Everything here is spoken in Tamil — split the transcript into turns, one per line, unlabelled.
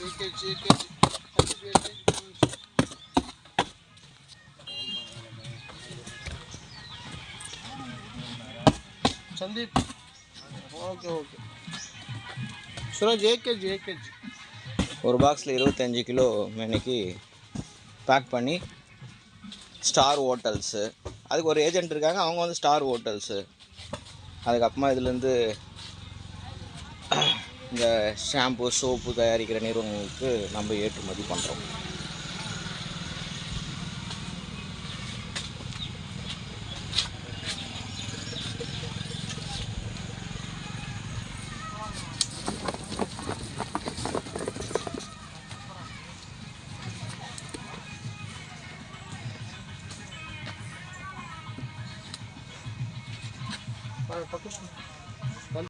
AKG. Sandeep. Okay. Suraj AKG.
ஒரு பாக்ஸில் 25 கிலோ இன்னைக்கு பேக் பண்ணி ஸ்டார் ஹோட்டல்ஸு, அதுக்கு ஒரு ஏஜென்ட் இருக்காங்க, அவங்க வந்து ஸ்டார் ஹோட்டல்ஸு. அதுக்கப்புறமா இதுலேருந்து இந்த ஷாம்பு சோப்பு தயாரிக்கிற நிறுவனங்களுக்கு நம்ம ஏற்றுமதி பண்ணுறோம்.
Pakus.